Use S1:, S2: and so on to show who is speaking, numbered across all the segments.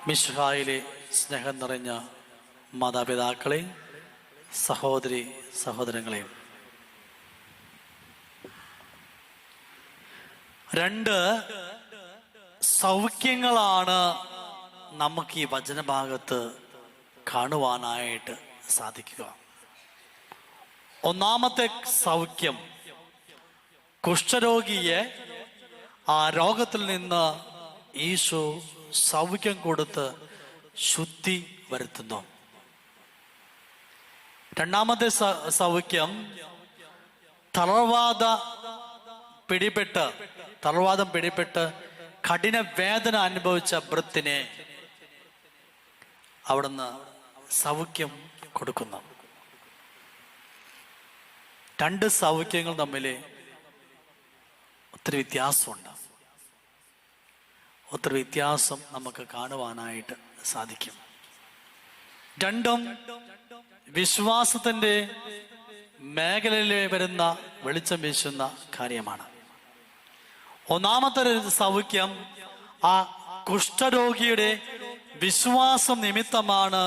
S1: മിശിഹായിലെ സ്നേഹം നിറഞ്ഞ മാതാപിതാക്കളെയും സഹോദരി സഹോദരങ്ങളെയും, രണ്ട് സൗഖ്യങ്ങളാണ് നമുക്ക് ഈ വചനഭാഗത്ത് കാണുവാനായിട്ട് സാധിക്കുക. ഒന്നാമത്തെ സൗഖ്യം, കുഷ്ഠരോഗിയെ ആ രോഗത്തിൽ നിന്ന് ഈശോ സൗഖ്യം കൊടുത്ത് ശുദ്ധി വരുത്തുന്നു. രണ്ടാമത്തെ സൗഖ്യം, തളർവാദം പിടിപെട്ട് കഠിന വേദന അനുഭവിച്ച ഭൃത്തിനെ അവിടുന്ന് സൗഖ്യം കൊടുക്കുന്നു. രണ്ട് സൗഖ്യങ്ങൾ തമ്മിൽ ഒത്തിരി വ്യത്യാസമുണ്ട്. ഒത്തിരി വ്യത്യാസം നമുക്ക് കാണുവാനായിട്ട് സാധിക്കും. രണ്ടും വിശ്വാസത്തിന്റെ മേഖലയിൽ വരുന്ന വെളിച്ചം വീശുന്ന കാര്യമാണ്. ഒന്നാമത്തെ സൗഖ്യം, ആ കുഷ്ഠരോഗിയുടെ വിശ്വാസം നിമിത്തമാണ്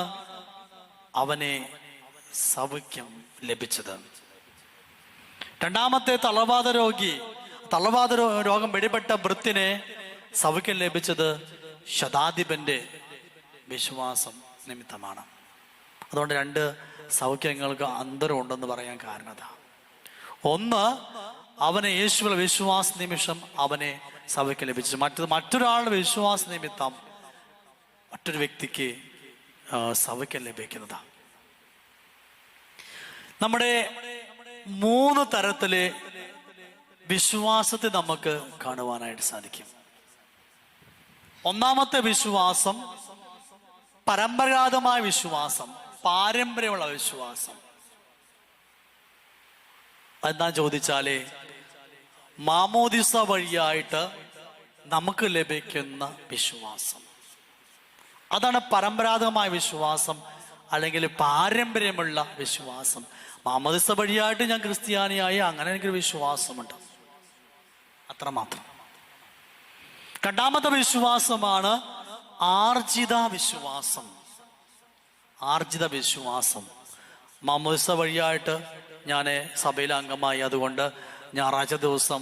S1: അവനെ സൗഖ്യം ലഭിച്ചത്. രണ്ടാമത്തെ തളർവാദ രോഗം പിടിപെട്ട ഭൃത്തിനെ സൗഖ്യം ലഭിച്ചത് ശതാധിപന്റെ വിശ്വാസം നിമിത്തമാണ്. അതുകൊണ്ട് രണ്ട് സൗഖ്യങ്ങൾക്ക് അന്തരം ഉണ്ടെന്ന് പറയാൻ കാരണം, ഒന്ന്, അവനെ യേശുവിന്റെ വിശ്വാസ നിമിഷം അവനെ സൗഖ്യം ലഭിച്ചു. മറ്റൊരാളുടെ വിശ്വാസ നിമിത്തം മറ്റൊരു വ്യക്തിക്ക് സൗഖ്യം ലഭിക്കുന്നതാണ്. നമ്മുടെ മൂന്ന് തരത്തിലെ വിശ്വാസത്തെ നമുക്ക് കാണുവാനായിട്ട് സാധിക്കും. ഒന്നാമത്തെ വിശ്വാസം പരമ്പരാഗതമായ വിശ്വാസം, പാരമ്പര്യമുള്ള വിശ്വാസം. എന്താ ചോദിച്ചാലേ, മാമോദിസ വഴിയായിട്ട് നമുക്ക് ലഭിക്കുന്ന വിശ്വാസം, അതാണ് പരമ്പരാഗതമായ വിശ്വാസം അല്ലെങ്കിൽ പാരമ്പര്യമുള്ള വിശ്വാസം. മാമോദിസ വഴിയായിട്ട് ഞാൻ ക്രിസ്ത്യാനിയായി, അങ്ങനെ എനിക്കൊരു വിശ്വാസമുണ്ട്, അത്രമാത്രം. രണ്ടാമത്തെ വിശ്വാസമാണ് ആർജിത വിശ്വാസം. മാമോദിസ വഴിയായിട്ട് ഞാൻ സഭയിലെ അംഗമായി, അതുകൊണ്ട് ഞായറാഴ്ച ദിവസം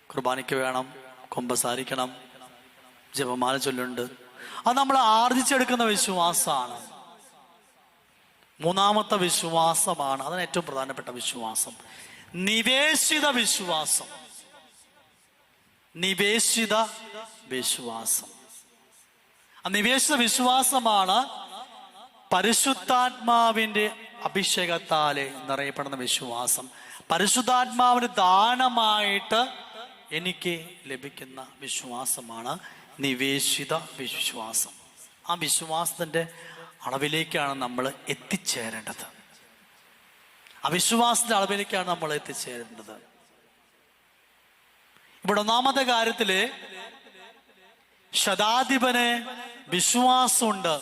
S1: കുർബാനയ്ക്ക് വേണം, കുമ്പസാരിക്കണം, ജപമാല ചൊല്ലുണ്ട്. അത് നമ്മൾ ആർജിച്ചെടുക്കുന്ന വിശ്വാസമാണ്. മൂന്നാമത്തെ വിശ്വാസമാണ്, അതാണ് ഏറ്റവും പ്രധാനപ്പെട്ട വിശ്വാസം, നിവേശിത വിശ്വാസം. ആ നിവേശിത വിശ്വാസമാണ് പരിശുദ്ധാത്മാവിന്റെ അഭിഷേകത്താലെ നിറയപ്പെടുന്ന വിശ്വാസം. പരിശുദ്ധാത്മാവിന് ദാനമായിട്ട് എനിക്ക് ലഭിക്കുന്ന വിശ്വാസമാണ് നിവേശിത വിശ്വാസം. ആ വിശ്വാസത്തിന്റെ അളവിലേക്കാണ് നമ്മൾ എത്തിച്ചേരേണ്ടത്. അവിശ്വാസത്തിന്റെ അളവിലേക്കാണ് നമ്മൾ എത്തിച്ചേരേണ്ടത്. ഇവിടെ ഒന്നാമത്തെ കാര്യത്തില് ശതാധിപന് വിശ്വാസമുണ്ട്.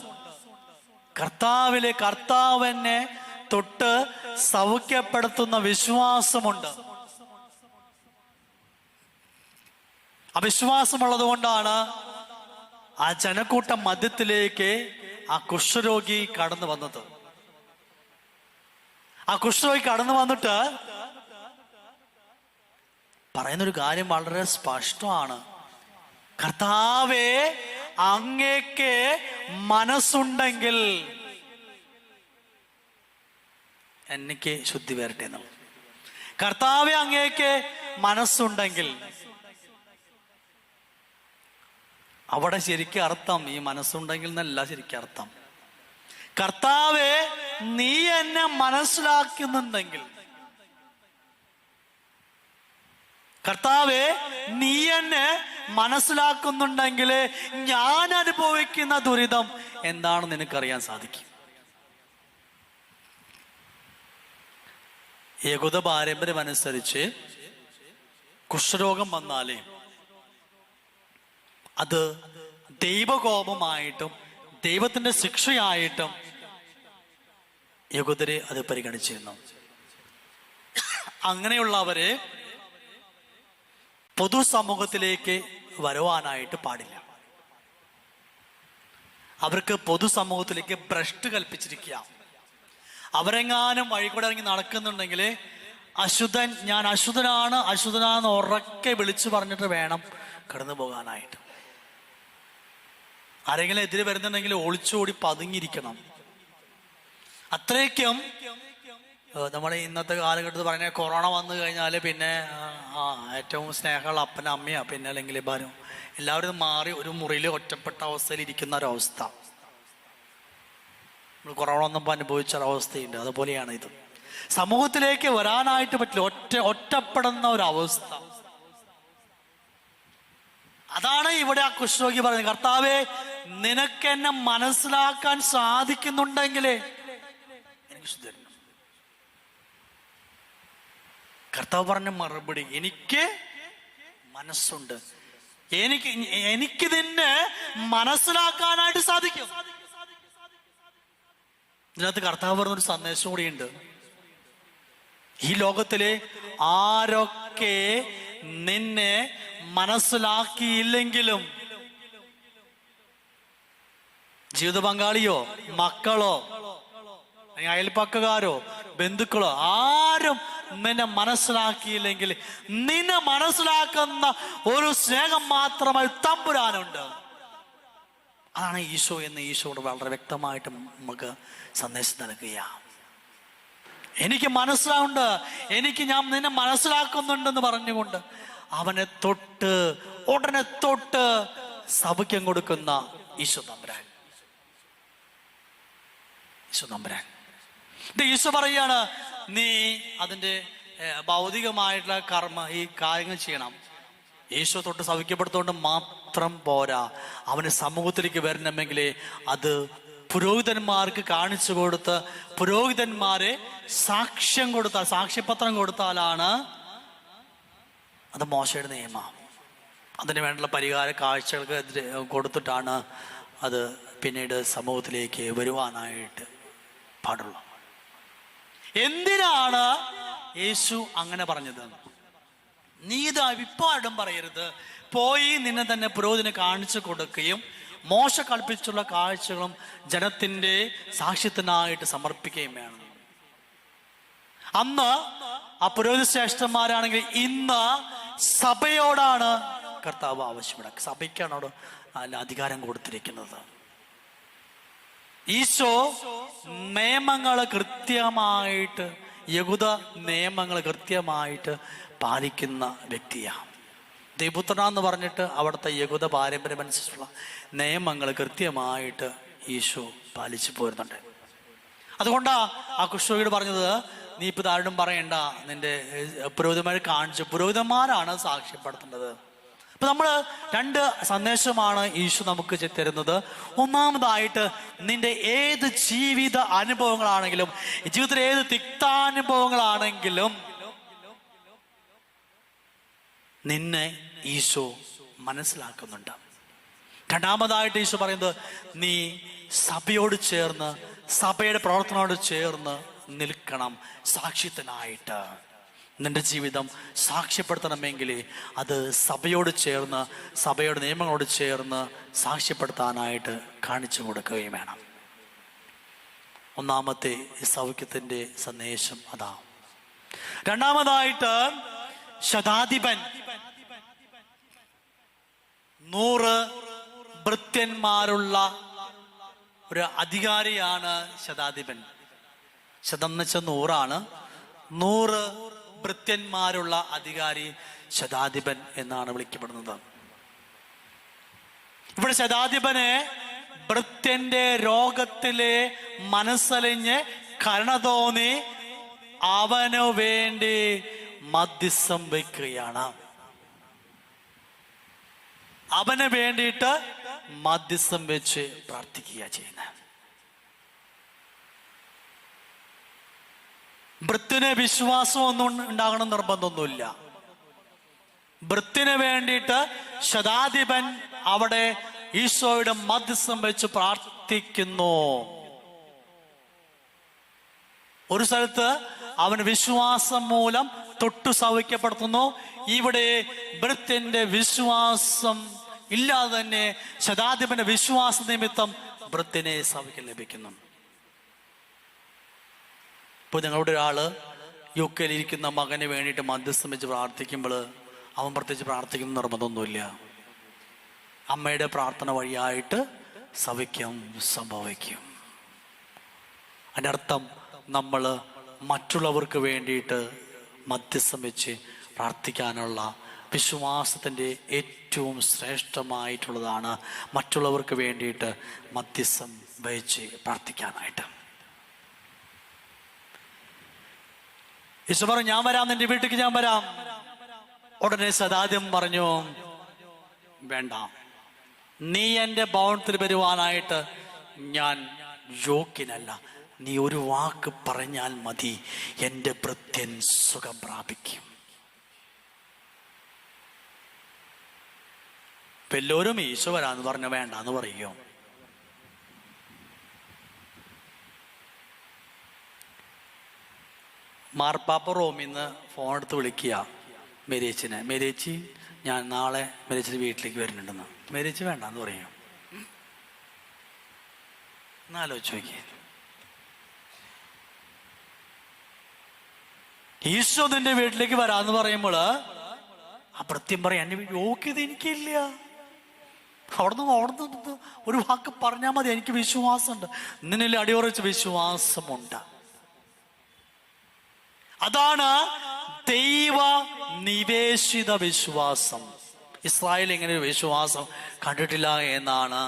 S1: കർത്താവിനെ തൊട്ട് സൗഖ്യപ്പെടുത്തുന്ന വിശ്വാസമുണ്ട്. അവിശ്വാസമുള്ളത് കൊണ്ടാണ് ആ ജനക്കൂട്ടം മധ്യത്തിലേക്ക് ആ കുഷ്ഠരോഗി കടന്നു വന്നത്. ആ കുഷ്ഠരോഗി കടന്നു വന്നിട്ട് പറയുന്നൊരു കാര്യം വളരെ സ്പഷ്ടമാണ്. കർത്താവേ, അങ്ങേക്ക് മനസ്സുണ്ടെങ്കിൽ എനിക്ക് ശുദ്ധി വരട്ടെ എന്ന്. കർത്താവേ, അങ്ങേക്ക് മനസ്സുണ്ടെങ്കിൽ, അവിടെ ശരിക്കും അർത്ഥം ഈ മനസ്സുണ്ടെങ്കിൽ എന്നല്ല ശരിക്കും അർത്ഥം. കർത്താവേ, നീ എന്നെ മനസ്സിലാക്കുന്നുണ്ടെങ്കിൽ, കർത്താവേ, നീ എന്നെ മനസ്സിലാക്കുന്നുണ്ടെങ്കിൽ ഞാൻ അനുഭവിക്കുന്ന ദുരിതം എന്താണെന്ന് നിനക്കറിയാൻ സാധിക്കും. യഹൂദ പാരമ്പര്യം അനുസരിച്ച് കുഷ്ഠരോഗം വന്നാലേ അത് ദൈവകോപമായിട്ടും ദൈവത്തിന്റെ ശിക്ഷയായിട്ടും യഹൂദരെ അത് പരിഗണിച്ചിരുന്നു. അങ്ങനെയുള്ളവരെ പൊതുസമൂഹത്തിലേക്ക് വരുവാനായിട്ട് പാടില്ല. അവർക്ക് പൊതുസമൂഹത്തിലേക്ക് ഭ്രഷ്ട് കൽപ്പിച്ചിരിക്കുക. അവരെങ്ങാനും വഴി കൂടെ ഇറങ്ങി നടക്കുന്നുണ്ടെങ്കിൽ അശുദ്ധൻ, ഞാൻ അശുദ്ധനാണെന്ന് ഉറക്കെ വിളിച്ചു പറഞ്ഞിട്ട് വേണം കടന്നു പോകാനായിട്ട്. ആരെങ്കിലും എതിരെ വരുന്നുണ്ടെങ്കിൽ ഒളിച്ചോടി പതുങ്ങിയിരിക്കണം. അത്രയ്ക്കും നമ്മുടെ ഇന്നത്തെ കാലഘട്ടത്തിൽ പറഞ്ഞ കൊറോണ വന്നു കഴിഞ്ഞാൽ പിന്നെ ഏറ്റവും സ്നേഹമുള്ള അപ്പനും അമ്മയോ പിന്നെ അല്ലെങ്കിൽ ഭാര്യയും എല്ലാവരും മാറി ഒരു മുറിയിൽ ഒറ്റപ്പെട്ട അവസ്ഥയിൽ ഇരിക്കുന്ന ഒരവസ്ഥ നമ്മൾ കൊറോണ വന്നപ്പോൾ അനുഭവിച്ച ഒരവസ്ഥയുണ്ട്. അതുപോലെയാണ് ഇത്. സമൂഹത്തിലേക്ക് വരാനായിട്ട് പറ്റില്ല, ഒറ്റപ്പെടുന്ന ഒരവസ്ഥ. അതാണ് ഇവിടെ ആ കുഷ്ഠരോഗി പറയുന്നത്, കർത്താവേ നിനക്ക് എന്നെ മനസ്സിലാക്കാൻ സാധിക്കുന്നുണ്ടെങ്കിലേ എനിക്ക് ശുദ്ധി തരണം. കർത്താവ് പറഞ്ഞ മറുപടി, എനിക്ക് മനസ്സുണ്ട്, എനിക്ക് നിന്നെ മനസ്സിലാക്കാനായിട്ട് സാധിക്കും. ഇതിനകത്ത് കർത്താവ് പറഞ്ഞൊരു സന്ദേശം കൂടിയുണ്ട്. ഈ ലോകത്തിലെ ആരൊക്കെ നിന്നെ മനസ്സിലാക്കിയില്ലെങ്കിലും, ജീവിത പങ്കാളിയോ മക്കളോ അയൽപ്പക്കക്കാരോ ബന്ധുക്കളോ ആരും നിന്നെ മനസ്സിലാക്കിയില്ലെങ്കിൽ നിന്നെ മനസ്സിലാക്കുന്ന ഒരു സ്നേഹം മാത്രമായി തമ്പുരാനുണ്ട്. അതാണ് ഈശോ എന്ന് ഈശോയോട് വളരെ വ്യക്തമായിട്ട് നമുക്ക് സന്ദേശം നൽകുക. എനിക്ക് മനസ്സിലാവുണ്ട്, ഞാൻ നിന്നെ മനസ്സിലാക്കുന്നുണ്ടെന്ന് പറഞ്ഞുകൊണ്ട് അവനെ ഉടനെ തൊട്ട് സൗഖ്യം കൊടുക്കുന്ന ഈശോ തമ്പുരാൻ. ഈശോ പറയാണ്, നീ അതിൻ്റെ ഭൗതികമായിട്ടുള്ള ഈ കാര്യങ്ങൾ ചെയ്യണം. ഈശോ തൊട്ട് സൗഖ്യപ്പെടുത്തുകൊണ്ട് മാത്രം പോരാ, അവന് സമൂഹത്തിലേക്ക് വരണമെങ്കിൽ അത് പുരോഹിതന്മാർക്ക് കാണിച്ചു കൊടുത്ത് പുരോഹിതന്മാരെ സാക്ഷ്യപത്രം കൊടുത്താലാണ് അത് മോശയുടെ നിയമം. അതിന് വേണ്ടുള്ള പരിഹാര കാഴ്ചകൾക്ക് കൊടുത്തിട്ടാണ് അത് പിന്നീട് സമൂഹത്തിലേക്ക് വരുവാനായിട്ട് പാടുള്ളൂ. എന്തിനാണ് യേശു അങ്ങനെ പറഞ്ഞത്? നീ ഇത് ഇപ്പാടും പറയരുത്, പോയി നിന്നെ തന്നെ പുരോഹിതന് കാണിച്ചു കൊടുക്കുകയും മോശ കൽപ്പിച്ചുള്ള കാഴ്ചകളും ജനത്തിന്റെ സാക്ഷ്യത്തിനായിട്ട് സമർപ്പിക്കുകയും വേണം. അന്ന് ആ പുരോഹിത ശ്രേഷ്ഠന്മാരാണെങ്കിൽ ഇന്ന് സഭയോടാണ് കർത്താവ് ആവശ്യപ്പെടുക. സഭയ്ക്കാണ് അവിടെ അധികാരം കൊടുത്തിരിക്കുന്നത്. ഈശോ നിയമങ്ങൾ കൃത്യമായിട്ട്, യഹൂദ നിയമങ്ങൾ കൃത്യമായിട്ട് പാലിക്കുന്ന വ്യക്തിയാണ്. ദൈവപുത്രനാന്ന് പറഞ്ഞിട്ട് അവിടുത്തെ യഹൂദ പാരമ്പര്യം അനുസരിച്ചുള്ള നിയമങ്ങൾ കൃത്യമായിട്ട് ഈശോ പാലിച്ചു പോരുന്നുണ്ട്. അതുകൊണ്ടാ ആ കുഷ്ഠരോഗിയോട് പറഞ്ഞത്, നീ ഇപ്പം താഴും പറയണ്ട, നിന്റെ പുരോഹിതന്മാരെ കാണിച്ചു, പുരോഹിതന്മാരാണ് സാക്ഷ്യപ്പെടുത്തേണ്ടത്. അപ്പൊ നമ്മൾ രണ്ട് സന്ദേശമാണ് ഈശോ നമുക്ക് തരുന്നത്. ഒന്നാമതായിട്ട്, നിന്റെ ഏത് ജീവിത അനുഭവങ്ങളാണെങ്കിലും, ജീവിതത്തിലെ ഏത് തിക്താനുഭവങ്ങളാണെങ്കിലും നിന്നെ ഈശോ മനസ്സിലാക്കുന്നുണ്ട്. രണ്ടാമതായിട്ട് ഈശോ പറയുന്നത്, നീ സഭയോട് ചേർന്ന്, സഭയുടെ പ്രവർത്തനത്തോട് ചേർന്ന് നിൽക്കണം. സാക്ഷ്യത്തിനായിട്ട് നിന്റെ ജീവിതം സാക്ഷ്യപ്പെടുത്തണമെങ്കിൽ അത് സഭയോട് ചേർന്ന്, സഭയുടെ നിയമങ്ങളോട് ചേർന്ന് സാക്ഷ്യപ്പെടുത്താനായിട്ട് കാണിച്ചു കൊടുക്കുകയും വേണം. ഒന്നാമത്തെ സൗഖ്യത്തിൻ്റെ സന്ദേശം അതാ. രണ്ടാമതായിട്ട്, ശതാധിപൻ 100 ഭൃത്യന്മാരുള്ള ഒരു അധികാരിയാണ് ശതാധിപൻ. ശതം എന്ന് വെച്ചാൽ 100 100 ഭൃത്യന്മാരുള്ള അധികാരി ശതാധിപൻ എന്നാണ് വിളിക്കപ്പെടുന്നത്. ഇവിടെ ശതാധിപനെ ഭൃത്യന്റെ രോഗത്തിലെ മനസ്സലിഞ്ഞ് കരുണ തോന്നി അവനു വേണ്ടി മധ്യസ്ഥം വയ്ക്കുകയാണ്. അവന് വേണ്ടിയിട്ട് മധ്യസ്ഥം വെച്ച് പ്രാർത്ഥിക്കുക ചെയ്യുന്നത്. ഭൃത്യന് വിശ്വാസം ഒന്നും ഉണ്ടാകണം നിർബന്ധമൊന്നുമില്ല. ഭൃത്യന് വേണ്ടിയിട്ട് ശതാധിപൻ അവിടെ ഈശോയുടെ മധ്യസ്ഥം വെച്ച് പ്രാർത്ഥിക്കുന്നു. ഒരു സ്ഥലത്ത് അവൻ വിശ്വാസം മൂലം തൊട്ടു സൗഖ്യപ്പെടുത്തുന്നു. ഇവിടെ ഭൃത്യന്റെ വിശ്വാസം ഇല്ലാതെ തന്നെ ശതാധിപന്റെ വിശ്വാസ നിമിത്തം വൃത്തിനെ സഭയ്ക്ക് ലഭിക്കുന്നു. ഇപ്പോൾ നിങ്ങളുടെ ഒരാള് UK ഇരിക്കുന്ന മകന് വേണ്ടിയിട്ട് മധ്യസ്ഥം വെച്ച് പ്രാർത്ഥിക്കുമ്പോൾ അവൻ പ്രത്യേകിച്ച് പ്രാർത്ഥിക്കുന്ന നിർബന്ധമൊന്നുമില്ല. അമ്മയുടെ പ്രാർത്ഥന വഴിയായിട്ട് സൗഖ്യം സംഭവിക്കും. അതിൻ്റെ അർത്ഥം നമ്മൾ മറ്റുള്ളവർക്ക് വേണ്ടിയിട്ട് മധ്യസ്ഥം വെച്ച് പ്രാർത്ഥിക്കാനുള്ള വിശ്വാസത്തിൻ്റെ ഏറ്റവും ശ്രേഷ്ഠമായിട്ടുള്ളതാണ് മറ്റുള്ളവർക്ക് വേണ്ടിയിട്ട് മധ്യസ്ഥം വഹിച്ച് പ്രാർത്ഥിക്കാനായിട്ട്. ഈശോ പറഞ്ഞു, ഞാൻ വരാം, നിന്റെ വീട്ടിലേക്ക് ഞാൻ വരാം. ഉടനെ സദാദ്യം പറഞ്ഞു, വേണ്ട, നീ എൻ്റെ ഭവനത്തിൽ വരുവാനായിട്ട് ഞാൻ യോഗ്യനല്ല. നീ ഒരു വാക്ക് പറഞ്ഞാൽ മതി, എൻ്റെ ഭൃത്യൻ സുഖം പ്രാപിക്കും. ഇപ്പം എല്ലാവരും ഈശോ വരാന്ന് പറഞ്ഞ വേണ്ടാന്ന് പറയുമോ? മാർപ്പാപ്പ റോമിന്ന് ഫോൺ എടുത്ത് വിളിക്കുക മേരിയച്ചിനെ. മേരിയച്ചി, ഞാൻ നാളെ മേരിയച്ചിൻ്റെ വീട്ടിലേക്ക് വരുന്നുണ്ടെന്ന്. മേരിയച്ചി വേണ്ടാന്ന് പറയും. എന്നാലോചിച്ച് നോക്കിയേ, ഈശോ നിന്റെ വീട്ടിലേക്ക് വരാന്ന് പറയുമ്പോൾ ആ ഭൃത്യം പറയാം, എൻ്റെ വീട്ടിൽ യോഗ്യത എനിക്കില്ല. അവിടുന്ന് ഒരു വാക്ക് പറഞ്ഞാൽ മതി, എനിക്ക് വിശ്വാസമുണ്ട്. നിന്നിൽ അടിയുറച്ച് വിശ്വാസമുണ്ട്. അതാണ് ദൈവ നിവേശിത വിശ്വാസം. ഇസ്രായേൽ ഇങ്ങനെ ഒരു വിശ്വാസം കണ്ടിട്ടില്ല എന്നാണ്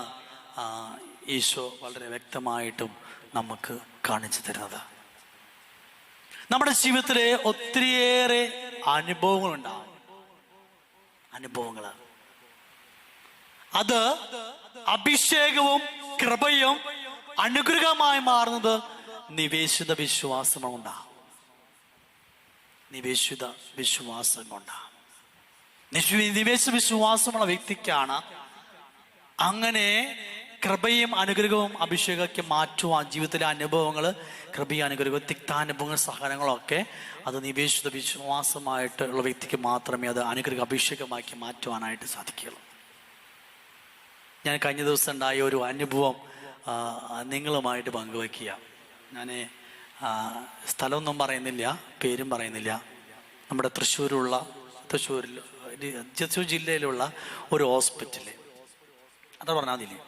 S1: ഈശോ വളരെ വ്യക്തമായിട്ടും നമുക്ക് കാണിച്ചു തരുന്നത്. നമ്മുടെ ജീവിതത്തിലെ ഒത്തിരിയേറെ അനുഭവങ്ങളുണ്ടാവും. അനുഭവങ്ങള് അത് അഭിഷേകവും കൃപയും അനുഗ്രഹമായി മാറുന്നത് നിവേശിത വിശ്വാസം കൊണ്ടാണ്. നിവേശിത വിശ്വാസം കൊണ്ടാണ്. നിവേശിത വിശ്വാസമുള്ള വ്യക്തിക്കാണ് അങ്ങനെ കൃപയും അനുഗ്രഹവും അഭിഷേകമൊക്കെ മാറ്റുവാൻ ജീവിതത്തിലെ അനുഭവങ്ങൾ, കൃപയും അനുഗ്രഹവും തിക്താനുഭവങ്ങൾ സഹനങ്ങളൊക്കെ അത് നിവേശിത വിശ്വാസമായിട്ടുള്ള വ്യക്തിക്ക് മാത്രമേ അത് അനുഗ്രഹ അഭിഷേകമാക്കി മാറ്റുവാനായിട്ട് സാധിക്കുകയുള്ളൂ. ഞാൻ കഴിഞ്ഞ ദിവസം ഉണ്ടായ ഒരു അനുഭവം നിങ്ങളുമായിട്ട് പങ്കുവയ്ക്കുക. ഞാൻ സ്ഥലമൊന്നും പറയുന്നില്ല, പേരും പറയുന്നില്ല. നമ്മുടെ തൃശ്ശൂർ ജില്ലയിലുള്ള ഒരു ഹോസ്പിറ്റല്, അതാ പറഞ്ഞാൽ മതില്ലേ.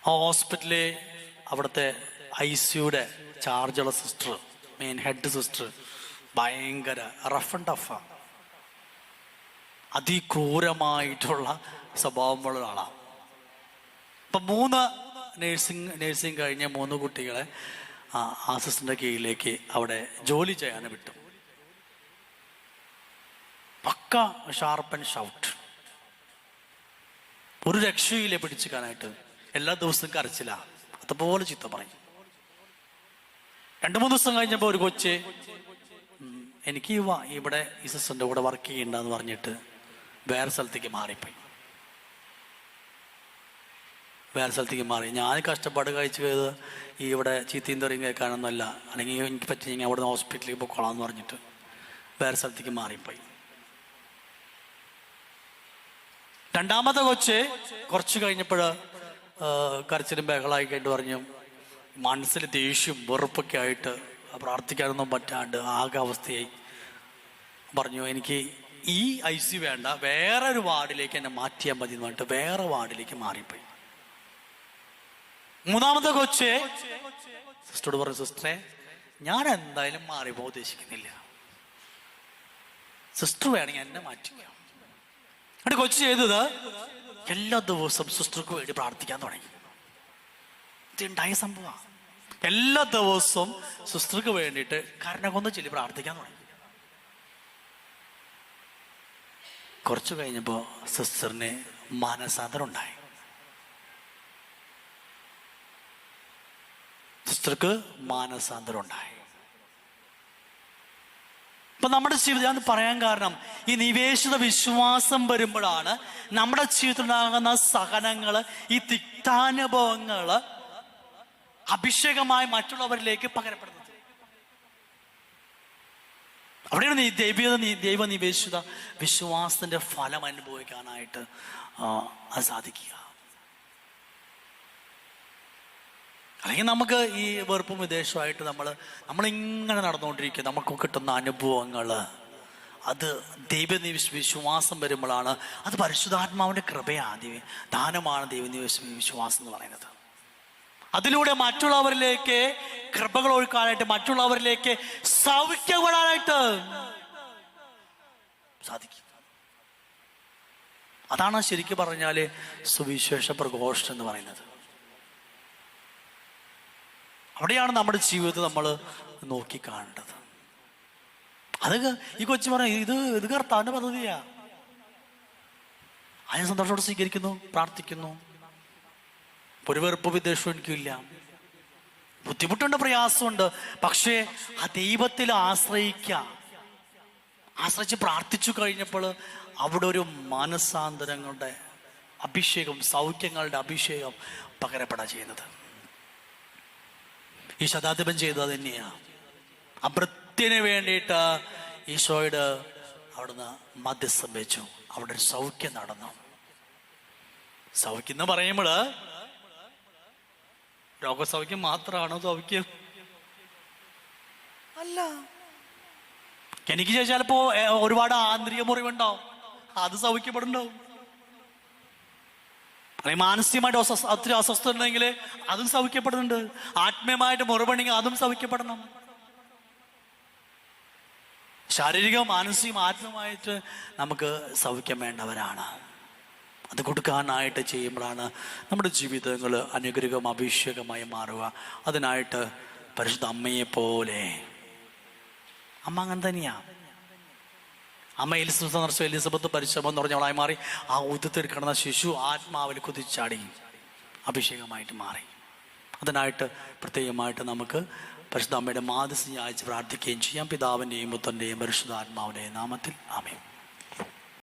S1: ആ ഹോസ്പിറ്റലിൽ അവിടുത്തെ ICUയുടെ ചാർജുള്ള സിസ്റ്റർ, മെയിൻ ഹെഡ് സിസ്റ്റർ, ഭയങ്കര റഫ് ആൻഡ് ടഫാണ്. അതിക്രൂരമായിട്ടുള്ള സ്വഭാവമുള്ള ഒരാളാണ്. അപ്പം 3 നേഴ്സിംഗ് കഴിഞ്ഞ 3 കുട്ടികളെ ആ സിസ്റ്ററിന്റെ കീഴിലേക്ക് അവിടെ ജോലി ചെയ്യാൻ വിട്ടു. പക്ക ഷാർപ്പ് ആൻഡ് ഷൗട്ട്, ഒരു രക്ഷയിലെ പിടിച്ചിക്കാനായിട്ട്. എല്ലാ ദിവസവും കരച്ചില്ല, അതുപോലെ ചീത്ത പറയും. 2-3 ദിവസം കഴിഞ്ഞപ്പോൾ ഒരു കൊച്ച്, എനിക്ക് ഇവിടെ ഈ സിസ്റ്ററിന്റെ കൂടെ വർക്ക് ചെയ്യണ്ടെന്ന് പറഞ്ഞിട്ട് വേറെ സ്ഥലത്തേക്ക് മാറിപ്പോയി. വേറെ സ്ഥലത്തേക്ക് മാറി. ഞാൻ കഷ്ടപ്പാട് കഴിച്ചത് ഇവിടെ ചീത്തയും തെറിയും കേൾക്കാനൊന്നുമല്ല, അല്ലെങ്കിൽ എനിക്ക് പറ്റി അവിടെ നിന്ന് ഹോസ്പിറ്റലിൽ പോയിക്കോളാന്ന് പറഞ്ഞിട്ട് വേറെ സ്ഥലത്തേക്ക് മാറിപ്പോയി. 2ാമത്തെ കൊച്ച് കുറച്ച് കഴിഞ്ഞപ്പോൾ കരച്ചിലും ബഹളമായി കേട്ട് പറഞ്ഞു, മനസ്സിൽ ദേഷ്യം വെറുപ്പൊക്കെ ആയിട്ട് പ്രാർത്ഥിക്കാനൊന്നും പറ്റാണ്ട് ആകെ അവസ്ഥയായി. പറഞ്ഞു, എനിക്ക് ഈ ICU വേണ്ട, വേറൊരു വാർഡിലേക്ക് എന്നെ മാറ്റിയാൽ മതി എന്ന് പറഞ്ഞിട്ട് വേറെ വാർഡിലേക്ക് മാറിപ്പോയി. 3ാമത്തെ കൊച്ച് സിസ്റ്ററോട് പറഞ്ഞു, സിസ്റ്ററെ, ഞാൻ എന്തായാലും മാറിപ്പോ ഉദ്ദേശിക്കുന്നില്ല, സിസ്റ്റർ വേണമെങ്കിൽ എന്നെ മാറ്റിക്കാം. എന്നിട്ട് കൊച്ചു ചെയ്തത് എല്ലാ ദിവസവും സിസ്റ്റർക്ക് വേണ്ടി പ്രാർത്ഥിക്കാൻ തുടങ്ങി. ഇതുണ്ടായ സംഭവം. എല്ലാ ദിവസവും സിസ്റ്റർക്ക് വേണ്ടിയിട്ട് കരുണകൊന്ന് ചൊല്ലി പ്രാർത്ഥിക്കാൻ തുടങ്ങി. കുറച്ചു കഴിഞ്ഞപ്പോൾ സിസ്റ്ററിന് മാനസാന്തരം ഉണ്ടായി. സിസ്റ്റർക്ക് മാനസാന്തരം ഉണ്ടായി. ഇപ്പൊ നമ്മുടെ ജീവിതം ഞാൻ പറയാൻ കാരണം, ഈ നിവേശിത വിശ്വാസം വരുമ്പോഴാണ് നമ്മുടെ ജീവിതത്തിൽ ഉണ്ടാകുന്ന സഹനങ്ങള്, ഈ തിക്താനുഭവങ്ങള് അഭിഷേകമായി മറ്റുള്ളവരിലേക്ക് പകരപ്പെടുന്നത്. അവിടെയാണ് ദൈവ നിവേശിത വിശ്വാസത്തിന്റെ ഫലം അനുഭവിക്കാനായിട്ട് അത് സാധിക്കുക. അല്ലെങ്കിൽ നമുക്ക് ഈ വെറുപ്പും വിദേശമായിട്ട് നമ്മളിങ്ങനെ നടന്നുകൊണ്ടിരിക്കുക. നമുക്ക് കിട്ടുന്ന അനുഭവങ്ങൾ അത് വിശ്വാസം വരുമ്പോഴാണ്. അത് പരിശുദ്ധാത്മാവിൻ്റെ കൃപയാണ്, ദാനമാണ് വിശ്വാസം എന്ന് പറയുന്നത്. അതിലൂടെ മറ്റുള്ളവരിലേക്ക് കൃപകൾ ഒഴുക്കാനായിട്ട്, മറ്റുള്ളവരിലേക്ക് സൗഖ്യപ്പെടാനായിട്ട് സാധിക്കും. അതാണ് ശരിക്കും പറഞ്ഞാൽ സുവിശേഷ പ്രഘോഷണം എന്ന് പറയുന്നത്. അവിടെയാണ് നമ്മുടെ ജീവിതത്തിൽ നമ്മൾ നോക്കിക്കാണേണ്ടത്. അത് ഈ കൊച്ചു പറയും, ഇത് കർത്താവിൻ്റെ പദ്ധതിയാ. അതിനെ സന്തോഷത്തോടെ സ്വീകരിക്കുന്നു, പ്രാർത്ഥിക്കുന്നു. ഒരു വെറുപ്പ് വിദ്വേഷവും എനിക്കില്ല. ബുദ്ധിമുട്ടുണ്ട്, പ്രയാസമുണ്ട്. പക്ഷേ ആ ദൈവത്തിൽ ആശ്രയിച്ച് പ്രാർത്ഥിച്ചു കഴിഞ്ഞപ്പോൾ അവിടെ ഒരു മനസാന്തരങ്ങളുടെ അഭിഷേകം, സൗഖ്യങ്ങളുടെ അഭിഷേകം പകരപ്പെടാൻ ചെയ്യുന്നത്. ഈ ശതാധിപൻ ചെയ്തത് തന്നെയാണ്. അഭൃത്യന് വേണ്ടിയിട്ട് ഈശോയുടെ അവിടുന്ന് മധ്യസ്ഥം വെച്ചു. അവിടെ ഒരു സൗഖ്യം നടന്നു. സൗഖ്യം എന്ന് പറയുമ്പോൾ രോഗസൗഖ്യം മാത്രമാണോ സൗഖ്യം? അല്ല. എനിക്ക് ചിലപ്പോ ഒരുപാട് ആന്തരിക മുറിവുണ്ടാവും, അത് സൗഖ്യപ്പെടുന്നുണ്ടാവും. അല്ലെങ്കിൽ മാനസികമായിട്ട് ഒത്തിരി അസ്വസ്ഥ ഉണ്ടെങ്കിൽ അതും സൗഖ്യപ്പെടുന്നുണ്ട്. ആത്മീയമായിട്ട് മുറിവുണ്ടെങ്കിൽ അതും സൗഖ്യപ്പെടണം. ശാരീരികം, മാനസികം, ആത്മീയമായിട്ട് നമുക്ക് സൗഖ്യം വേണ്ടവരാണ്. അത് കൊടുക്കാനായിട്ട് ചെയ്യുമ്പോഴാണ് നമ്മുടെ ജീവിതങ്ങൾ അനുഗ്രഹം, അഭിഷേകമായി മാറുക. അതിനായിട്ട് പരിശുദ്ധ അമ്മയെ പോലെ, അമ്മ അങ്ങനെ തന്നെയാ. അമ്മ എലിസബത്ത് പരിശ്രമം എന്ന് പറഞ്ഞവളായി മാറി. ആ ഉദത്തിൽ കിടന്ന ശിശു ആത്മാവിൽ കുതിച്ചാടി അഭിഷേകമായിട്ട് മാറി. അതിനായിട്ട് പ്രത്യേകമായിട്ട് നമുക്ക് പരിശുദ്ധ അമ്മയുടെ മാധ്യസ്ഥം യാചിച്ച് പ്രാർത്ഥിക്കുകയും ചെയ്യാം. പിതാവിൻ്റെയും പുത്രൻ്റെയും പരിശുദ്ധാത്മാവിൻ്റെയും നാമത്തിൽ ആമേൻ.